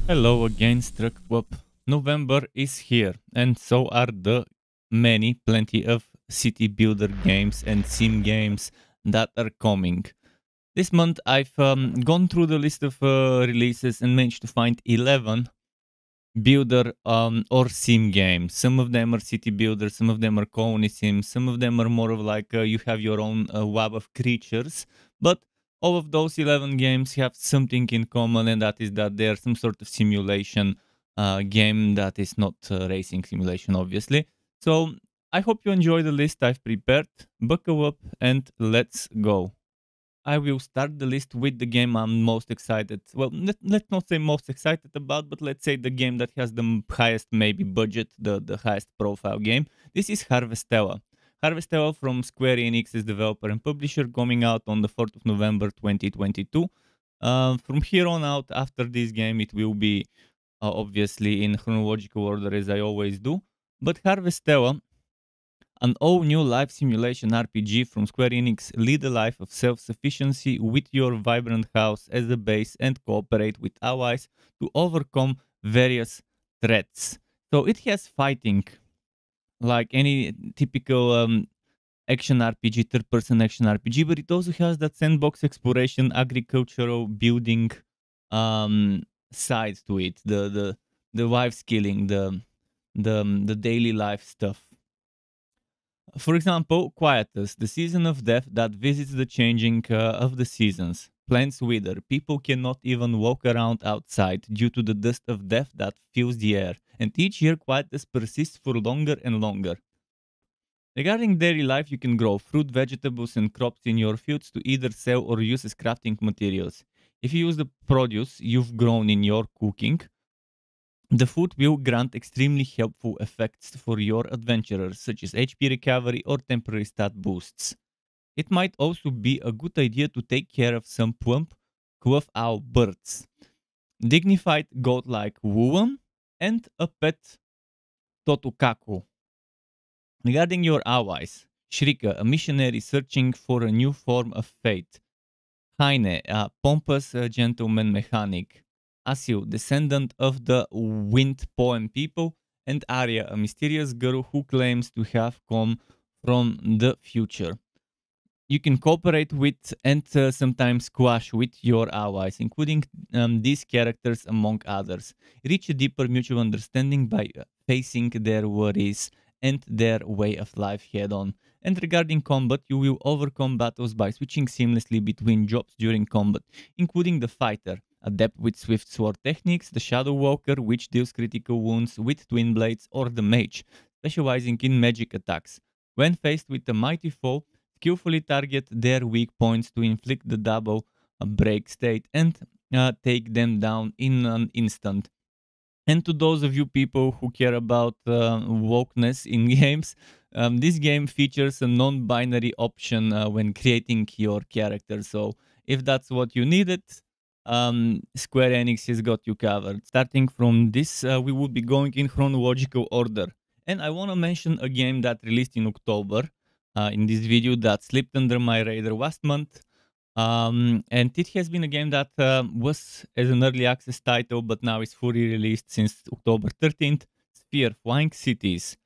Hello again, Struckwop. November is here, and so are the plenty of city builder games and sim games that are coming. This month, I've gone through the list of releases and managed to find 11 builder or sim games. Some of them are city builders, some of them are colony sims, some of them are more of like you have your own web of creatures. But all of those 11 games have something in common, and that is that they are some sort of simulation game that is not racing simulation, obviously. So I hope you enjoy the list I've prepared. Buckle up and let's go. I will start the list with the game I'm most excited. Well, let's not say most excited about, but let's say the game that has the highest maybe budget, the highest profile game. This is Harvestella. Harvestella from Square Enix is developer and publisher, coming out on the 4th of November 2022. From here on out, after this game, it will be obviously in chronological order as I always do. But Harvestella, an all-new life simulation RPG from Square Enix, lead a life of self-sufficiency with your vibrant house as a base and cooperate with allies to overcome various threats. So it has fighting, like any typical action RPG, third-person action RPG, but it also has that sandbox exploration, agricultural building side to it. The wife skilling, the daily life stuff. For example, Quietus, the season of death that visits the changing of the seasons. Plants wither. People cannot even walk around outside due to the dust of death that fills the air. And each year, Quietus persists for longer and longer. Regarding daily life, you can grow fruit, vegetables, and crops in your fields to either sell or use as crafting materials. If you use the produce you've grown in your cooking, the food will grant extremely helpful effects for your adventurers, such as HP recovery or temporary stat boosts. It might also be a good idea to take care of some plump, cloth-owl birds, dignified goat-like Wuwam, and a pet Totukaku. Regarding your allies, Shrika, a missionary searching for a new form of faith, Heine, a pompous gentleman mechanic, Asil, descendant of the wind poem people, and Arya, a mysterious girl who claims to have come from the future. You can cooperate with and sometimes clash with your allies, including these characters among others. Reach a deeper mutual understanding by facing their worries and their way of life head on. And regarding combat, you will overcome battles by switching seamlessly between jobs during combat, including the fighter, adept with swift sword techniques, the shadow walker, which deals critical wounds with twin blades, or the mage, specializing in magic attacks. When faced with a mighty foe, skillfully target their weak points to inflict the double break state and take them down in an instant. And to those of you people who care about wokeness in games, this game features a non-binary option when creating your character. So if that's what you needed, Square Enix has got you covered. Starting from this, we will be going in chronological order. And I want to mention a game that released in October in this video that slipped under my radar last month. And it has been a game that was as an early access title, but now is fully released since October 13th, Sphere Flying Cities.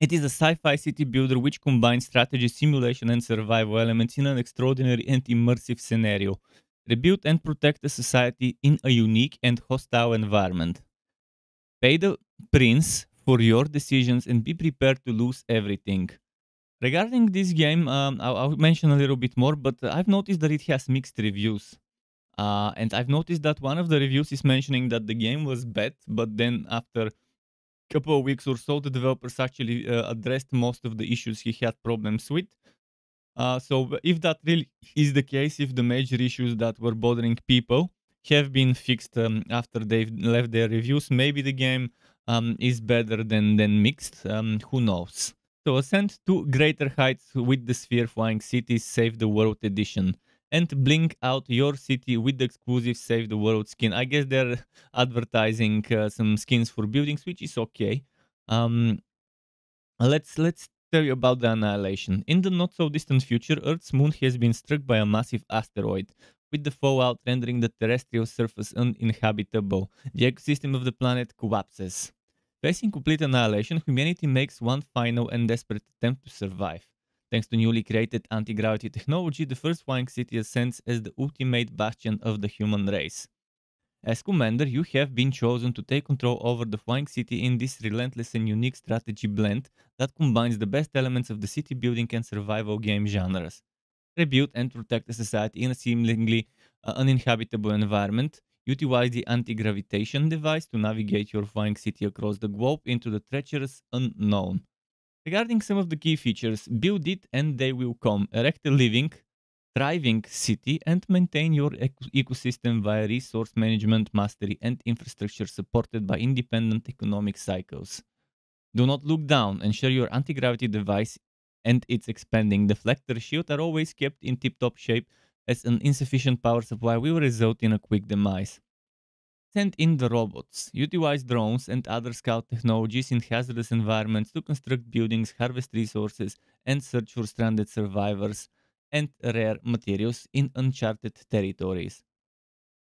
It is a sci-fi city builder which combines strategy, simulation, and survival elements in an extraordinary and immersive scenario. Rebuild and protect a society in a unique and hostile environment. Pay the prince for your decisions and be prepared to lose everything. Regarding this game, I'll mention a little bit more, but I've noticed that it has mixed reviews. And I've noticed that one of the reviews is mentioning that the game was bad, but then after a couple of weeks or so, the developers actually addressed most of the issues he had problems with. So if that really is the case, if the major issues that were bothering people have been fixed after they've left their reviews, maybe the game is better than mixed. Who knows? So ascend to greater heights with the Sphere Flying Cities Save the World edition. And blink out your city with the exclusive Save the World skin. I guess they're advertising some skins for buildings, which is okay. Let's tell you about the annihilation. In the not so distant future, Earth's moon has been struck by a massive asteroid, with the fallout rendering the terrestrial surface uninhabitable. The ecosystem of the planet collapses. Facing complete annihilation, humanity makes one final and desperate attempt to survive. Thanks to newly created anti-gravity technology, the first flying city ascends as the ultimate bastion of the human race. As commander, you have been chosen to take control over the flying city in this relentless and unique strategy blend that combines the best elements of the city building and survival game genres. Rebuild and protect the society in a seemingly uninhabitable environment. Utilize the anti-gravitation device to navigate your flying city across the globe into the treacherous unknown. Regarding some of the key features, build it and they will come. Erect a living, thriving city and maintain your ecosystem via resource management, mastery, and infrastructure supported by independent economic cycles. Do not look down. Ensure your anti-gravity device and its expanding deflector shield are always kept in tip-top shape, as an insufficient power supply will result in a quick demise. Send in the robots. Utilize drones and other scout technologies in hazardous environments to construct buildings, harvest resources, and search for stranded survivors and rare materials in uncharted territories.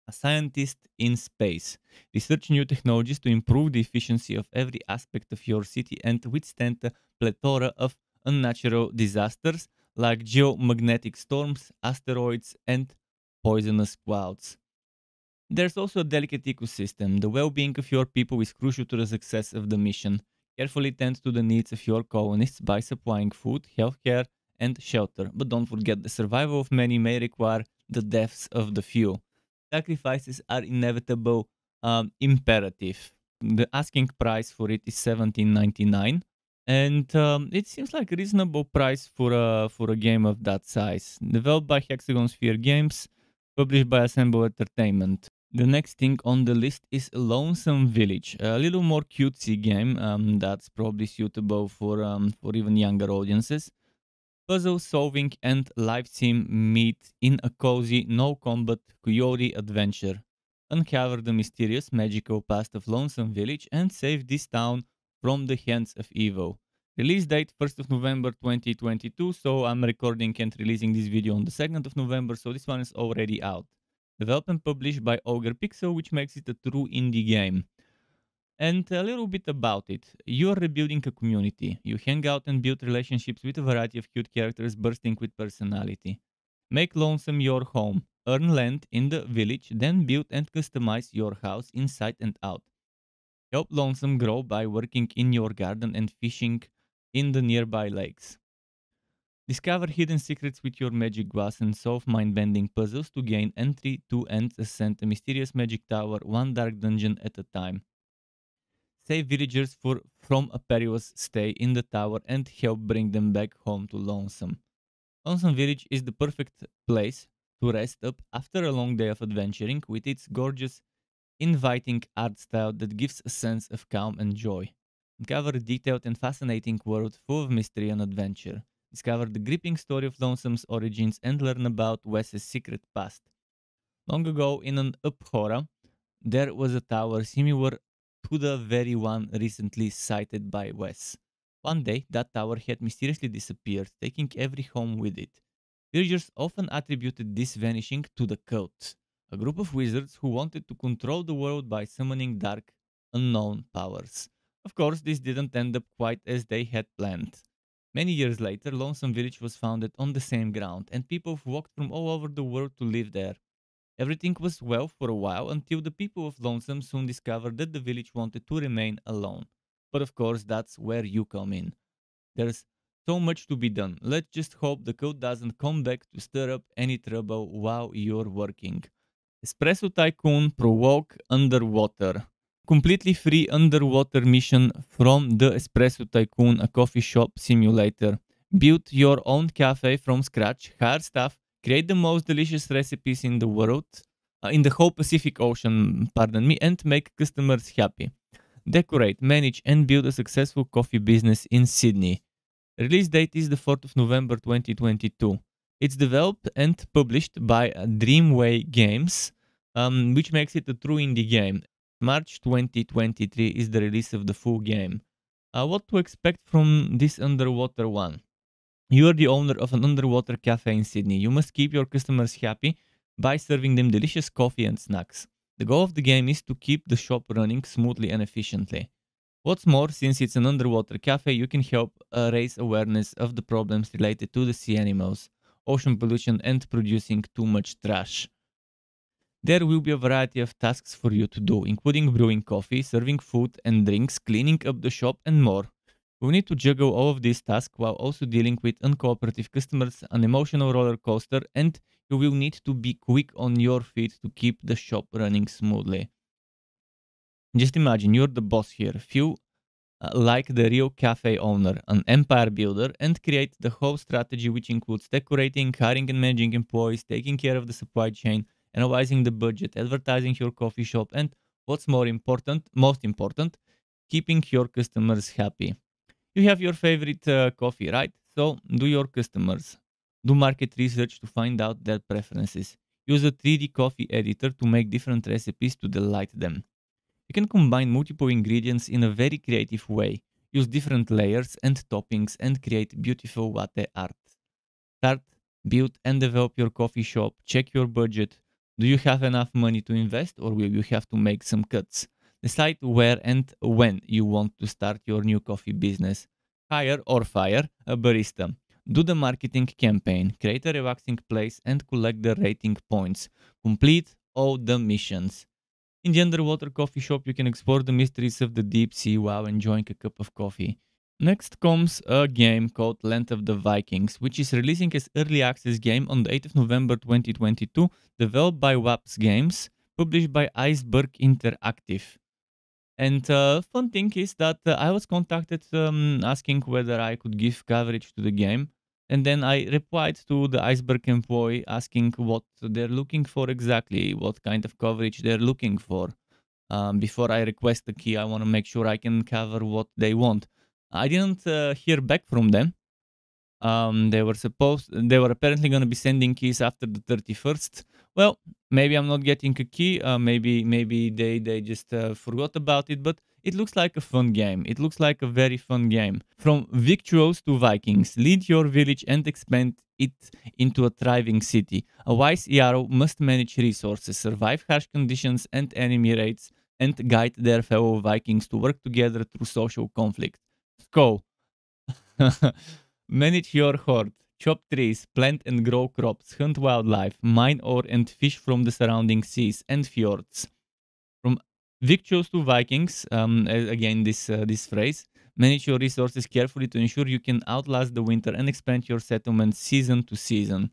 A scientist in space. Research new technologies to improve the efficiency of every aspect of your city and withstand a plethora of unnatural disasters like geomagnetic storms, asteroids, and poisonous clouds. There's also a delicate ecosystem. The well-being of your people is crucial to the success of the mission. Carefully tend to the needs of your colonists by supplying food, healthcare, and shelter. But don't forget, the survival of many may require the deaths of the few. Sacrifices are inevitable, imperative. The asking price for it is $17.99, and it seems like a reasonable price for a game of that size. Developed by Hexagon Sphere Games, published by Assemble Entertainment. The next thing on the list is Lonesome Village, a little more cutesy game that's probably suitable for even younger audiences. Puzzle solving and life sim meet in a cozy, no combat coyote adventure. Uncover the mysterious magical past of Lonesome Village and save this town from the hands of evil. Release date 1st of November 2022, so I'm recording and releasing this video on the 2nd of November, so this one is already out. Developed and published by Ogre Pixel, which makes it a true indie game. And a little bit about it. You are rebuilding a community. You hang out and build relationships with a variety of cute characters bursting with personality. Make Lonesome your home. Earn land in the village, then build and customize your house inside and out. Help Lonesome grow by working in your garden and fishing in the nearby lakes. Discover hidden secrets with your magic glass and solve mind-bending puzzles to gain entry to and ascend a mysterious magic tower, one dark dungeon at a time. Save villagers from a perilous stay in the tower and help bring them back home to Lonesome. Lonesome Village is the perfect place to rest up after a long day of adventuring with its gorgeous, inviting art style that gives a sense of calm and joy. Uncover a detailed and fascinating world full of mystery and adventure. Discover the gripping story of Lonesome's origins and learn about Wes's secret past. Long ago in an Uphora, there was a tower similar to the very one recently sighted by Wes. One day, that tower had mysteriously disappeared, taking every home with it. Villagers often attributed this vanishing to the cult, a group of wizards who wanted to control the world by summoning dark, unknown powers. Of course, this didn't end up quite as they had planned. Many years later, Lonesome Village was founded on the same ground, and people walked from all over the world to live there. Everything was well for a while until the people of Lonesome soon discovered that the village wanted to remain alone. But of course, that's where you come in. There's so much to be done. Let's just hope the code doesn't come back to stir up any trouble while you're working. Espresso Tycoon Prologue Underwater. Completely free underwater mission from the Espresso Tycoon, a coffee shop simulator. Build your own cafe from scratch, hire staff, create the most delicious recipes in the world, in the whole Pacific Ocean, pardon me, and make customers happy. Decorate, manage, and build a successful coffee business in Sydney. Release date is the 4th of November 2022. It's developed and published by Dreamway Games, which makes it a true indie game. March 2023 is the release of the full game. What to expect from this underwater one? You are the owner of an underwater cafe in Sydney. You must keep your customers happy by serving them delicious coffee and snacks. The goal of the game is to keep the shop running smoothly and efficiently. What's more, since it's an underwater cafe, you can help raise awareness of the problems related to the sea animals, ocean pollution, and producing too much trash. There will be a variety of tasks for you to do, including brewing coffee, serving food and drinks, cleaning up the shop, and more. You need to juggle all of these tasks while also dealing with uncooperative customers, an emotional roller coaster, and you will need to be quick on your feet to keep the shop running smoothly. Just imagine you're the boss here. Feel like the real cafe owner, an empire builder, and create the whole strategy, which includes decorating, hiring and managing employees, taking care of the supply chain, analyzing the budget, advertising your coffee shop, and what's most important, keeping your customers happy. You have your favorite coffee, right? So do your customers. Do market research to find out their preferences. Use a 3D coffee editor to make different recipes to delight them. You can combine multiple ingredients in a very creative way, use different layers and toppings, and create beautiful latte art. Start, build, and develop your coffee shop. Check your budget. Do you have enough money to invest, or will you have to make some cuts? Decide where and when you want to start your new coffee business. Hire or fire a barista. Do the marketing campaign, create a relaxing place, and collect the rating points. Complete all the missions. In the underwater coffee shop, you can explore the mysteries of the deep sea while enjoying a cup of coffee. Next comes a game called Land of the Vikings, which is releasing as early access game on the 8th of November 2022, developed by WAPS Games, published by Iceberg Interactive. And fun thing is that I was contacted asking whether I could give coverage to the game. And then I replied to the Iceberg employee asking what they're looking for exactly, what kind of coverage they're looking for. Before I request the key, I want to make sure I can cover what they want. I didn't hear back from them. They were apparently going to be sending keys after the 31st. Well, maybe I'm not getting a key. Maybe they just forgot about it. But it looks like a fun game. It looks like a very fun game. From victuals to Vikings, lead your village and expand it into a thriving city. A wise hero must manage resources, survive harsh conditions and enemy raids, and guide their fellow Vikings to work together through social conflict. Go. Manage your horde, chop trees, plant and grow crops, hunt wildlife, mine ore and fish from the surrounding seas and fjords. From victuals to Vikings, again this phrase, manage your resources carefully to ensure you can outlast the winter and expand your settlement season to season.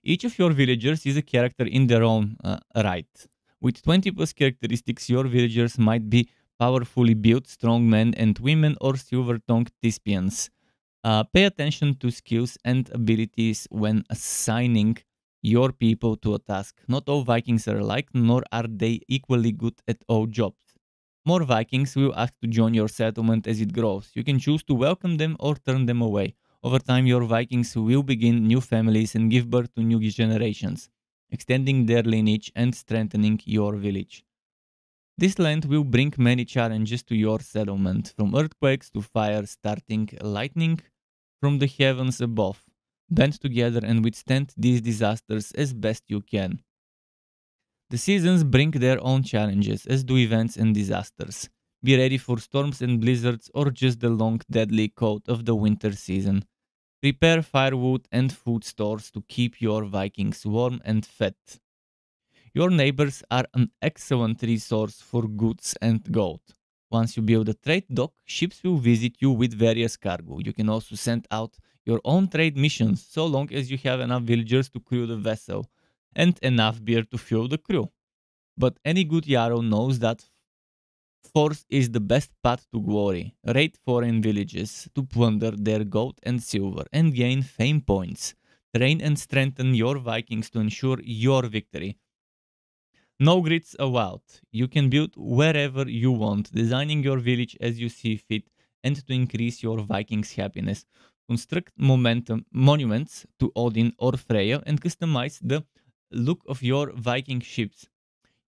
Each of your villagers is a character in their own right. With 20 plus characteristics, your villagers might be powerfully built, strong men and women, or silver-tongued thespians. Pay attention to skills and abilities when assigning your people to a task. Not all Vikings are alike, nor are they equally good at all jobs. More Vikings will ask to join your settlement as it grows. You can choose to welcome them or turn them away. Over time, your Vikings will begin new families and give birth to new generations, extending their lineage and strengthening your village. This land will bring many challenges to your settlement, from earthquakes to fire, starting lightning from the heavens above. Band together and withstand these disasters as best you can. The seasons bring their own challenges, as do events and disasters. Be ready for storms and blizzards or just the long deadly cold of the winter season. Prepare firewood and food stores to keep your Vikings warm and fed. Your neighbors are an excellent resource for goods and gold. Once you build a trade dock, ships will visit you with various cargo. You can also send out your own trade missions so long as you have enough villagers to crew the vessel and enough beer to fuel the crew. But any good Yarrow knows that force is the best path to glory. Raid foreign villages to plunder their gold and silver and gain fame points. Train and strengthen your Vikings to ensure your victory. No grids allowed. You can build wherever you want, designing your village as you see fit and to increase your Vikings' happiness. Construct monuments to Odin or Freya and customize the look of your Viking ships.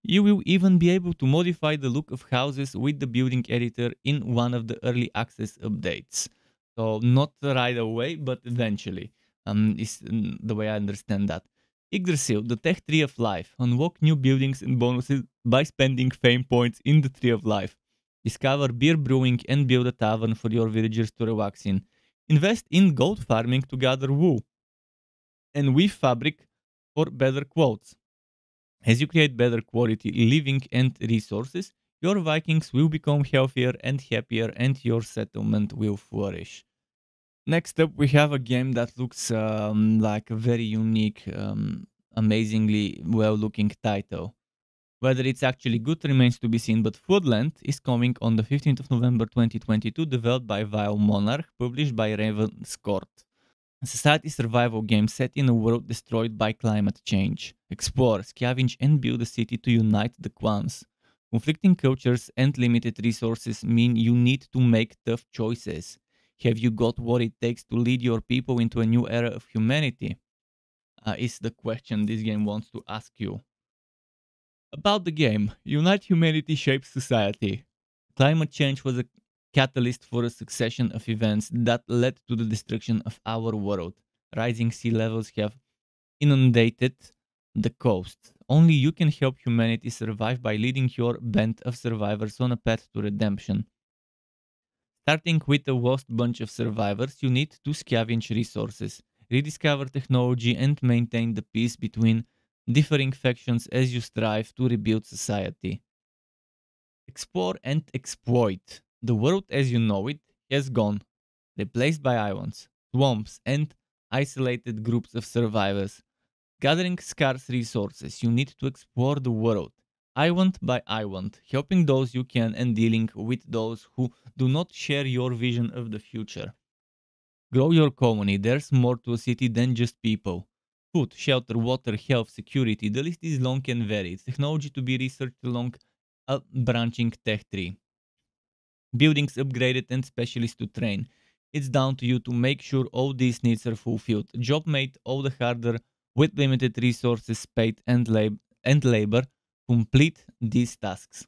You will even be able to modify the look of houses with the building editor in one of the early access updates. So not right away, but eventually, is the way I understand that. Yggdrasil, the Tech Tree of Life. Unlock new buildings and bonuses by spending fame points in the Tree of Life. Discover beer brewing and build a tavern for your villagers to relax in. Invest in gold farming to gather wool. And weave fabric for better clothes. As you create better quality living and resources, your Vikings will become healthier and happier and your settlement will flourish. Next up, we have a game that looks like a very unique, amazingly well-looking title. Whether it's actually good remains to be seen, but Floodland is coming on the 15th of November 2022, developed by Vile Monarch, published by Ravenscourt. A society survival game set in a world destroyed by climate change. Explore, scavenge, and build a city to unite the clans. Conflicting cultures and limited resources mean you need to make tough choices. Have you got what it takes to lead your people into a new era of humanity? Is the question this game wants to ask you. About the game, Unite Humanity Shapes Society. Climate change was a catalyst for a succession of events that led to the destruction of our world. Rising sea levels have inundated the coast. Only you can help humanity survive by leading your band of survivors on a path to redemption. Starting with a lost bunch of survivors, you need to scavenge resources, rediscover technology, and maintain the peace between differing factions as you strive to rebuild society. Explore and exploit. The world as you know it has gone, replaced by islands, swamps, and isolated groups of survivors. Gathering scarce resources, you need to explore the world, island by island, helping those you can and dealing with those who do not share your vision of the future. Grow your colony, there's more to a city than just people. Food, shelter, water, health, security, the list is long and varied. Technology to be researched along a branching tech tree. Buildings upgraded and specialists to train. It's down to you to make sure all these needs are fulfilled. Job made all the harder with limited resources, paid and labor. Complete these tasks.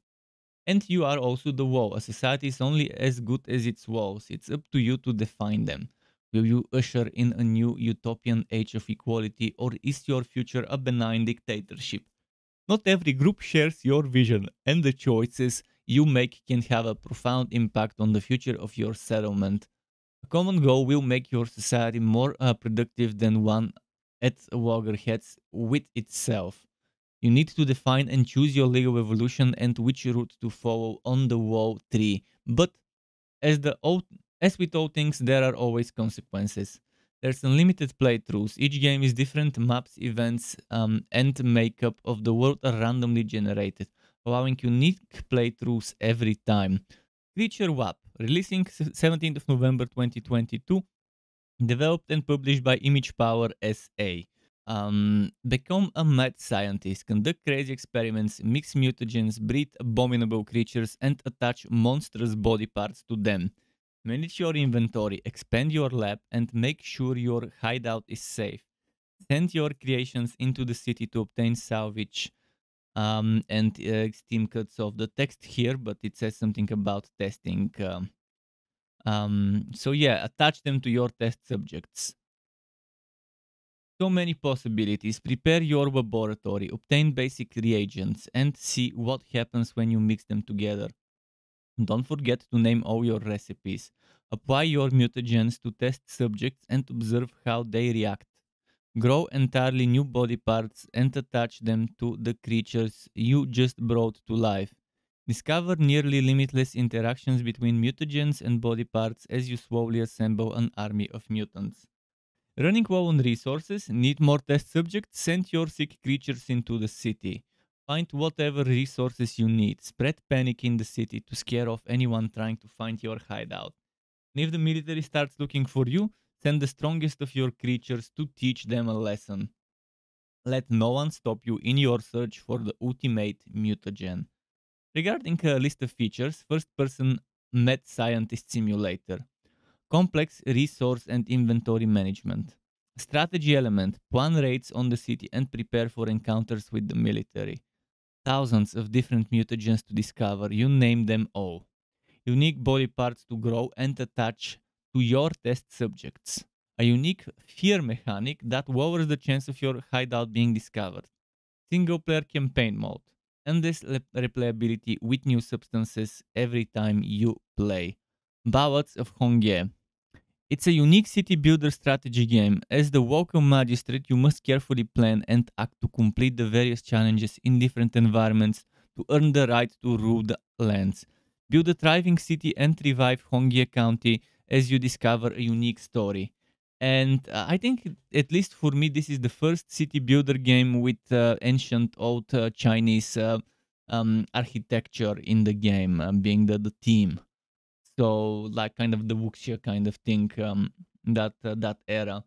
And you are also the wall. A society is only as good as its walls. It's up to you to define them. Will you usher in a new utopian age of equality, or is your future a benign dictatorship? Not every group shares your vision, and the choices you make can have a profound impact on the future of your settlement. A common goal will make your society more productive than one at loggerheads with itself. You need to define and choose your legal evolution and which route to follow on the wall tree. But as with all things, there are always consequences. There's unlimited playthroughs. Each game is different maps, events, and makeup of the world are randomly generated, allowing unique playthroughs every time. Creature WAP, releasing 17th of November 2022, developed and published by Image Power SA. Become a mad scientist, conduct crazy experiments, mix mutagens, breed abominable creatures, and attach monstrous body parts to them. Manage your inventory, expand your lab, and make sure your hideout is safe. Send your creations into the city to obtain salvage. And Steam cuts off the text here, but it says something about testing. So yeah, attach them to your test subjects. So many possibilities. Prepare your laboratory, obtain basic reagents, and see what happens when you mix them together. Don't forget to name all your recipes. Apply your mutagens to test subjects and observe how they react. Grow entirely new body parts and attach them to the creatures you just brought to life. Discover nearly limitless interactions between mutagens and body parts as you slowly assemble an army of mutants. Running low on resources, need more test subjects, send your sick creatures into the city. Find whatever resources you need, spread panic in the city to scare off anyone trying to find your hideout. And if the military starts looking for you, send the strongest of your creatures to teach them a lesson. Let no one stop you in your search for the ultimate mutagen. Regarding a list of features, first person Mad Scientist Simulator. Complex resource and inventory management. Strategy element. Plan raids on the city and prepare for encounters with the military. Thousands of different mutagens to discover. You name them all. Unique body parts to grow and attach to your test subjects. A unique fear mechanic that lowers the chance of your hideout being discovered. Single-player campaign mode. Endless replayability with new substances every time you play. Ballads of Hongye. It's a unique city builder strategy game. As the local magistrate, you must carefully plan and act to complete the various challenges in different environments to earn the right to rule the lands. Build a thriving city and revive Hongye County as you discover a unique story. And I think, at least for me, this is the first city builder game with ancient old Chinese architecture in the game, being the theme. So like kind of the wuxia kind of thing, that era.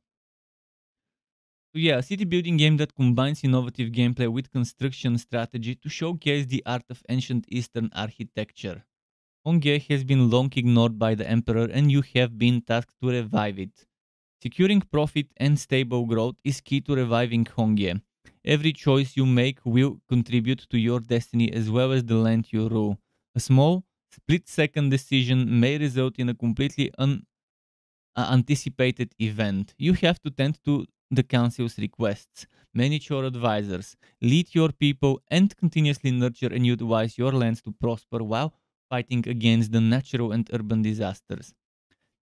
So yeah, a city building game that combines innovative gameplay with construction strategy to showcase the art of ancient Eastern architecture. Hongye has been long ignored by the Emperor and you have been tasked to revive it. Securing profit and stable growth is key to reviving Hongye. Every choice you make will contribute to your destiny as well as the land you rule. A small, split-second decision may result in a completely unanticipated event. You have to tend to the council's requests, manage your advisors, lead your people, and continuously nurture and utilize your lands to prosper while fighting against the natural and urban disasters.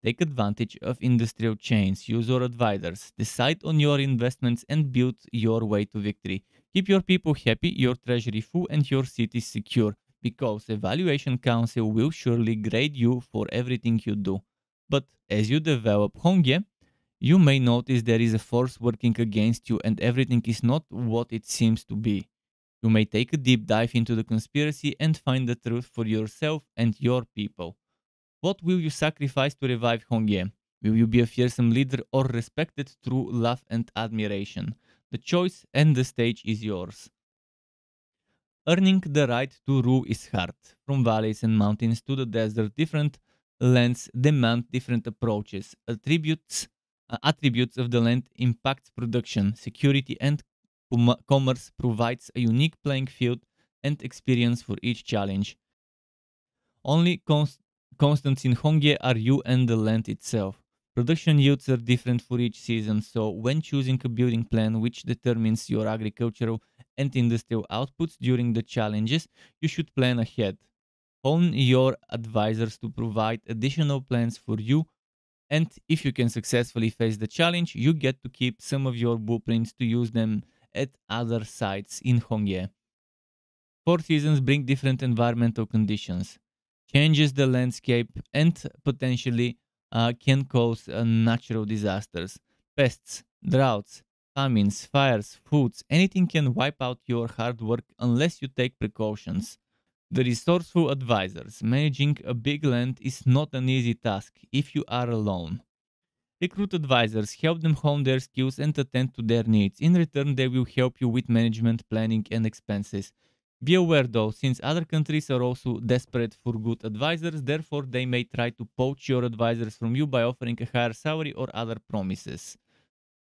Take advantage of industrial chains, use your advisors, decide on your investments, and build your way to victory. Keep your people happy, your treasury full, and your city secure, because Evaluation Council will surely grade you for everything you do. But as you develop Hongye, you may notice there is a force working against you and everything is not what it seems to be. You may take a deep dive into the conspiracy and find the truth for yourself and your people. What will you sacrifice to revive Hongye? Will you be a fearsome leader or respected through love and admiration? The choice and the stage is yours. Earning the right to rule is hard. From valleys and mountains to the desert, different lands demand different approaches. Attributes of the land impacts production, security, and commerce provides a unique playing field and experience for each challenge. Only constants in Hongye are you and the land itself. Production yields are different for each season, so when choosing a building plan which determines your agricultural and industrial outputs during the challenges, you should plan ahead. Hone your advisors to provide additional plans for you, and if you can successfully face the challenge, you get to keep some of your blueprints to use them at other sites in Hongye. 4 seasons bring different environmental conditions, changes the landscape, and potentially can cause natural disasters. Pests, droughts, famines, fires, foods, anything can wipe out your hard work unless you take precautions. The resourceful advisors. Managing a big land is not an easy task if you are alone. Recruit advisors, help them hone their skills and attend to their needs. In return, they will help you with management, planning, and expenses. Be aware though, since other countries are also desperate for good advisors, therefore they may try to poach your advisors from you by offering a higher salary or other promises.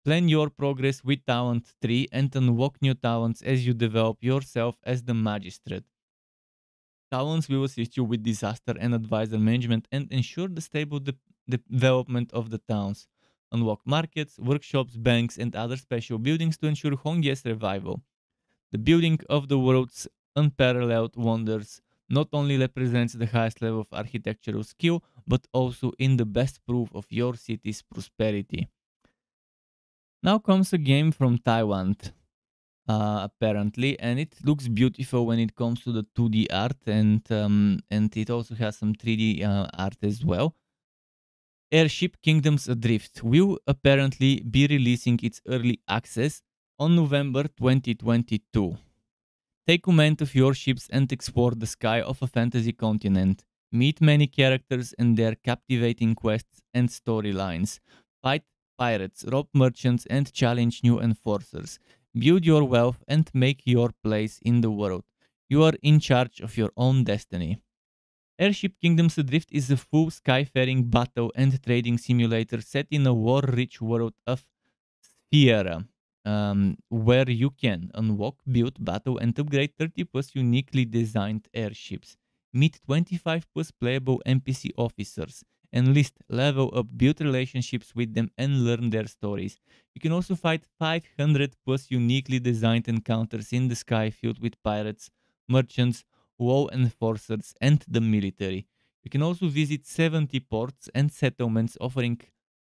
Plan your progress with talent tree and unlock new talents as you develop yourself as the magistrate. Talents will assist you with disaster and advisor management and ensure the stable development of the towns. Unlock markets, workshops, banks, and other special buildings to ensure Hongye's revival. The building of the world's unparalleled wonders not only represents the highest level of architectural skill, but also in the best proof of your city's prosperity. Now comes a game from Taiwan, apparently, and it looks beautiful when it comes to the 2D art, and it also has some 3D art as well. Airship Kingdoms Adrift will apparently be releasing its early access on November 2022. Take command of your ships and explore the sky of a fantasy continent. Meet many characters and their captivating quests and storylines. Fight pirates, rob merchants, and challenge new enforcers. Build your wealth and make your place in the world. You are in charge of your own destiny. Airship Kingdoms Adrift is a full skyfaring battle and trading simulator set in a war-rich world of Sphere, where you can unlock, build, battle, and upgrade 30 plus uniquely designed airships. Meet 25 plus playable NPC officers enlist, level up, build relationships with them, and learn their stories. You can also fight 500 plus uniquely designed encounters in the sky filled with pirates, merchants, WoW enforcers, and the military. You can also visit 70 ports and settlements offering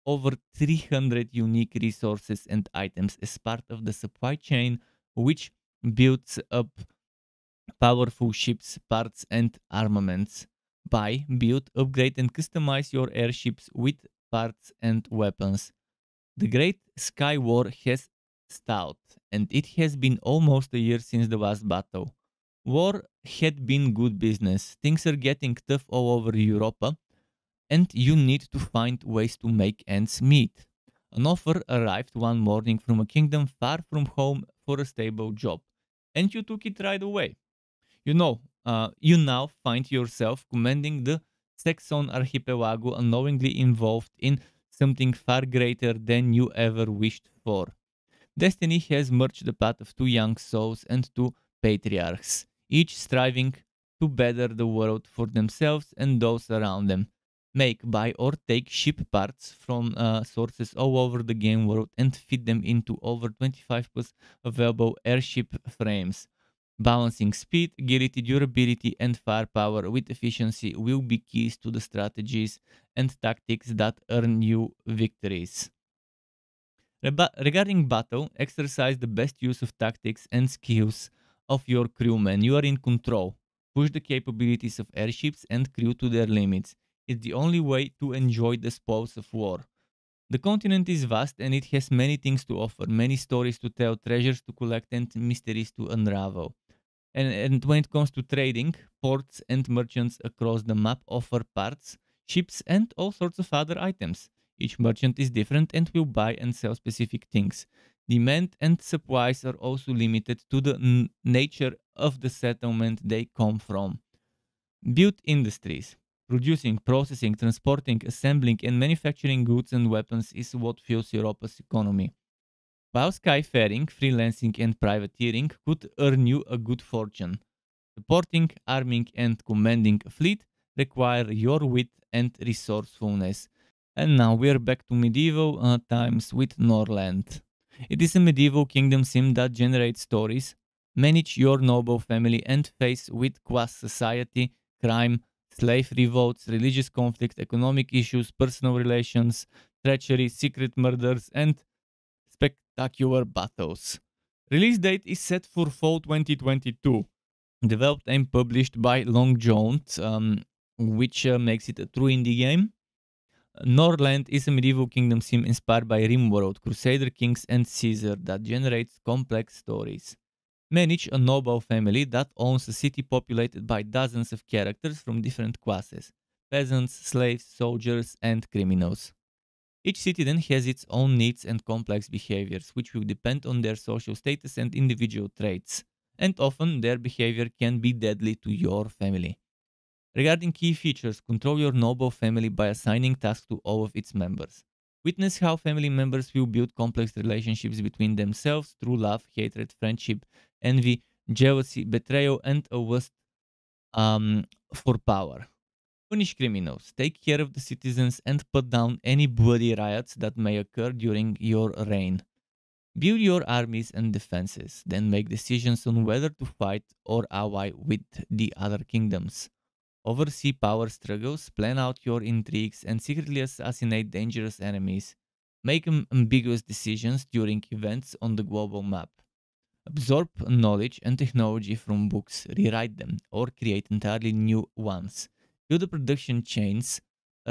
over 300 unique resources and items as part of the supply chain, which builds up powerful ships, parts, and armaments. Buy, build, upgrade, and customize your airships with parts and weapons. The Great Sky War has stalled, and it has been almost a year since the last battle. War had been good business. Things are getting tough all over Europa, and you need to find ways to make ends meet. An offer arrived one morning from a kingdom far from home for a stable job, and you took it right away. You now find yourself commanding the Saxon archipelago unknowingly involved in something far greater than you ever wished for. Destiny has merged the path of two young souls and two patriarchs, each striving to better the world for themselves and those around them. Make, buy, or take ship parts from sources all over the game world and fit them into over 25 plus available airship frames. Balancing speed, agility, durability, and firepower with efficiency will be keys to the strategies and tactics that earn you victories. Regarding battle, exercise the best use of tactics and skills of your crewmen. You are in control. Push the capabilities of airships and crew to their limits. It's the only way to enjoy the spoils of war. The continent is vast and it has many things to offer, many stories to tell, treasures to collect, and mysteries to unravel. And when it comes to trading, ports and merchants across the map offer parts, ships, and all sorts of other items. Each merchant is different and will buy and sell specific things. Demand and supplies are also limited to the nature of the settlement they come from. Build industries. Producing, processing, transporting, assembling, and manufacturing goods and weapons is what fuels Europa's economy. While skyfaring, freelancing, and privateering could earn you a good fortune, supporting, arming, and commanding a fleet require your wit and resourcefulness. And now we're back to medieval times with Norland. It is a medieval kingdom sim that generates stories, manage your noble family, and face with class society, crime, slave revolts, religious conflict, economic issues, personal relations, treachery, secret murders, and spectacular battles. Release date is set for fall 2022. Developed and published by Long Jones, which makes it a true indie game. Norland is a medieval kingdom sim inspired by RimWorld, Crusader Kings, and Caesar that generates complex stories. Manage a noble family that owns a city populated by dozens of characters from different classes: peasants, slaves, soldiers, and criminals. Each citizen has its own needs and complex behaviors, which will depend on their social status and individual traits, and often their behavior can be deadly to your family. Regarding key features, control your noble family by assigning tasks to all of its members. Witness how family members will build complex relationships between themselves through love, hatred, friendship, envy, jealousy, betrayal, and a lust for power. Punish criminals, take care of the citizens, and put down any bloody riots that may occur during your reign. Build your armies and defenses, then make decisions on whether to fight or ally with the other kingdoms. Oversee power struggles, plan out your intrigues, and secretly assassinate dangerous enemies. Make ambiguous decisions during events on the global map. Absorb knowledge and technology from books, rewrite them, or create entirely new ones. Build the production chains,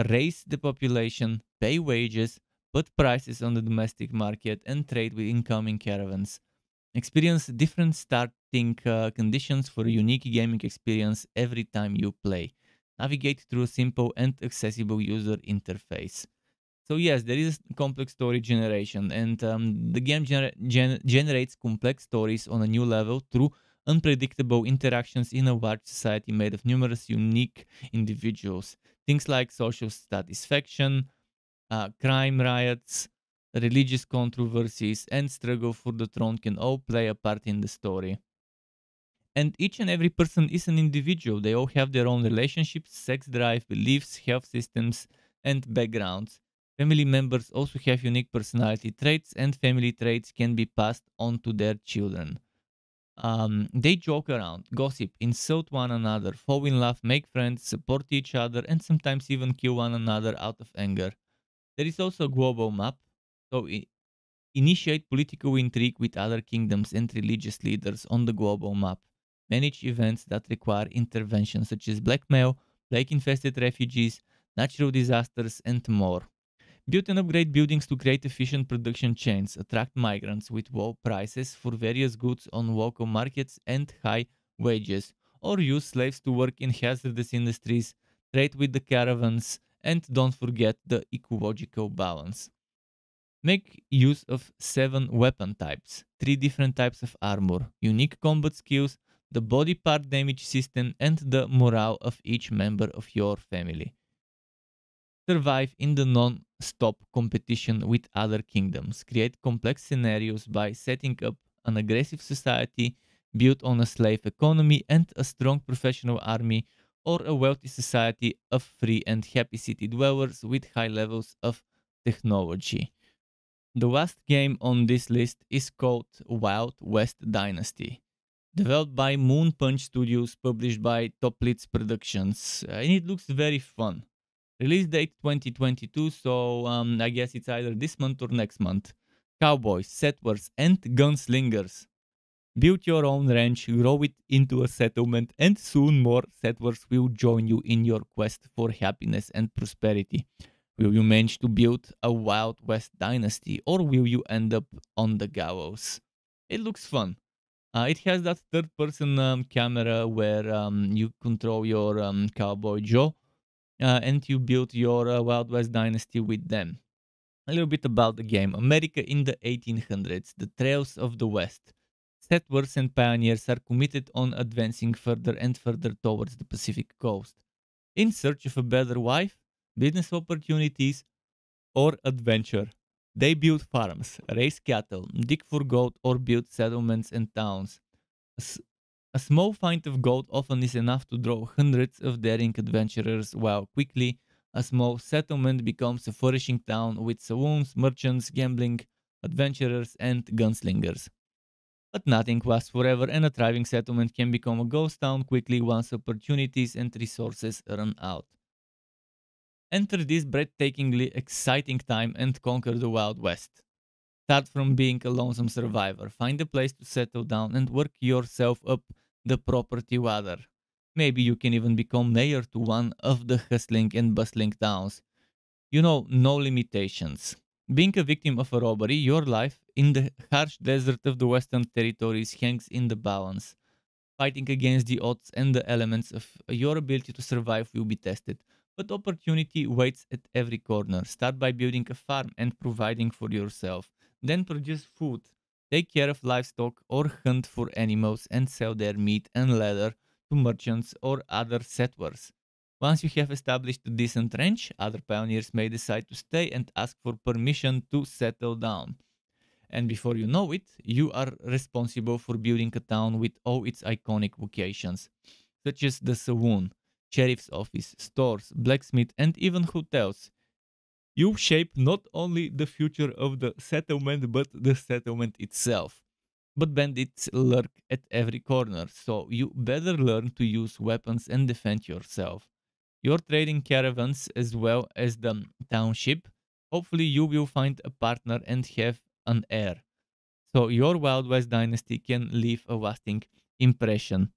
raise the population, pay wages, put prices on the domestic market, and trade with incoming caravans. Experience different starting conditions for a unique gaming experience every time you play. Navigate through a simple and accessible user interface. So yes, there is complex story generation, and the game generates complex stories on a new level through unpredictable interactions in a large society made of numerous unique individuals. Things like social satisfaction, crime riots, religious controversies, and struggle for the throne can all play a part in the story. And each and every person is an individual. They all have their own relationships, sex drive, beliefs, health systems, and backgrounds. Family members also have unique personality traits, and family traits can be passed on to their children. They joke around, gossip, insult one another, fall in love, make friends, support each other, and sometimes even kill one another out of anger. There is also a global map, so initiate political intrigue with other kingdoms and religious leaders on the global map. Manage events that require intervention, such as blackmail, plague infested refugees, natural disasters, and more. Build and upgrade buildings to create efficient production chains, attract migrants with low prices for various goods on local markets and high wages, or use slaves to work in hazardous industries, trade with the caravans, and don't forget the ecological balance. Make use of 7 weapon types, 3 different types of armor, unique combat skills, the body part damage system, and the morale of each member of your family. Survive in the non-stop competition with other kingdoms. Create complex scenarios by setting up an aggressive society built on a slave economy and a strong professional army, or a wealthy society of free and happy city dwellers with high levels of technology. The last game on this list is called Wild West Dynasty. Developed by Moon Punch Studios, published by Toplitz Productions, and it looks very fun. Release date 2022, so I guess it's either this month or next month. Cowboys, settlers, and gunslingers. Build your own ranch, grow it into a settlement, and soon more settlers will join you in your quest for happiness and prosperity. Will you manage to build a Wild West dynasty, or will you end up on the gallows? It looks fun. It has that third person camera where you control your Cowboy Joe, and you build your Wild West dynasty with them. A little bit about the game. America in the 1800s, the trails of the West. Settlers and pioneers are committed on advancing further and further towards the Pacific coast. In search of a better life, business opportunities, or adventure. They build farms, raise cattle, dig for gold, or build settlements and towns. A, s- a small find of gold often is enough to draw hundreds of daring adventurers, while quickly a small settlement becomes a flourishing town with saloons, merchants, gambling, adventurers, and gunslingers. But nothing lasts forever, and a thriving settlement can become a ghost town quickly once opportunities and resources run out. Enter this breathtakingly exciting time and conquer the Wild West. Start from being a lonesome survivor, find a place to settle down, and work yourself up the property ladder. Maybe you can even become mayor to one of the hustling and bustling towns. You know, no limitations. Being a victim of a robbery, your life in the harsh desert of the Western Territories hangs in the balance. Fighting against the odds and the elements of your ability to survive will be tested. But opportunity waits at every corner. Start by building a farm and providing for yourself. Then produce food. Take care of livestock or hunt for animals and sell their meat and leather to merchants or other settlers. Once you have established a decent ranch, other pioneers may decide to stay and ask for permission to settle down. And before you know it, you are responsible for building a town with all its iconic locations, such as the saloon, sheriff's office, stores, blacksmith, and even hotels. You shape not only the future of the settlement, but the settlement itself. But bandits lurk at every corner, so you better learn to use weapons and defend yourself. You're trading caravans as well as the township. Hopefully, you will find a partner and have an heir, so your Wild West dynasty can leave a lasting impression.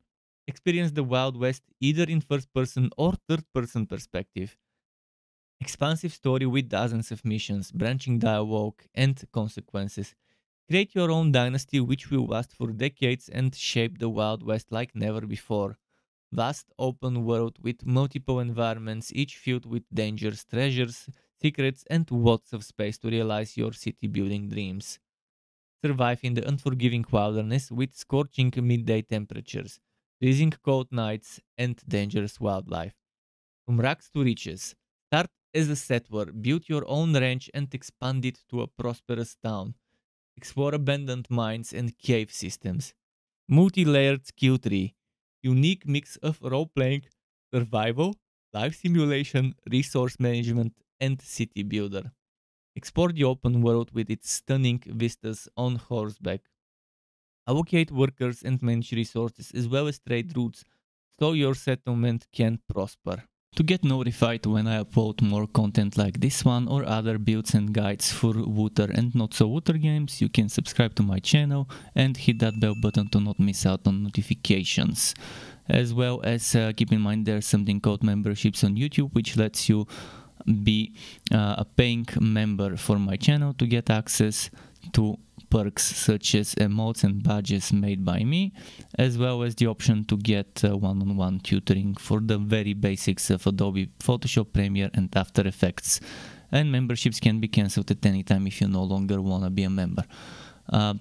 Experience the Wild West either in first person or third person perspective. Expansive story with dozens of missions, branching dialogue, and consequences. Create your own dynasty which will last for decades and shape the Wild West like never before. Vast open world with multiple environments, each filled with dangers, treasures, secrets, and lots of space to realize your city building dreams. Survive in the unforgiving wilderness with scorching midday temperatures, freezing cold nights, and dangerous wildlife. From rags to riches, start as a settler, build your own ranch, and expand it to a prosperous town. Explore abandoned mines and cave systems. Multi-layered skill tree, unique mix of role-playing, survival, life simulation, resource management, and city builder. Explore the open world with its stunning vistas on horseback. Allocate workers and manage resources as well as trade routes so your settlement can prosper. To get notified when I upload more content like this one or other builds and guides for Wooter and not so Wooter games, you can subscribe to my channel and hit that bell button to not miss out on notifications. As well as keep in mind there's something called memberships on YouTube, which lets you be a paying member for my channel to get access to perks such as emotes and badges made by me, as well as the option to get one-on-one tutoring for the very basics of Adobe Photoshop, Premiere and After Effects. And memberships can be cancelled at any time if you no longer want to be a member.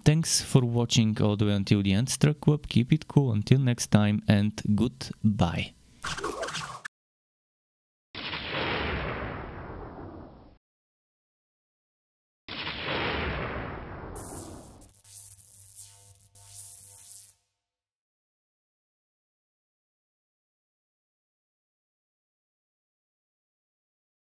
Thanks for watching all the way until the end, Struck Web. Keep it cool until next time and goodbye.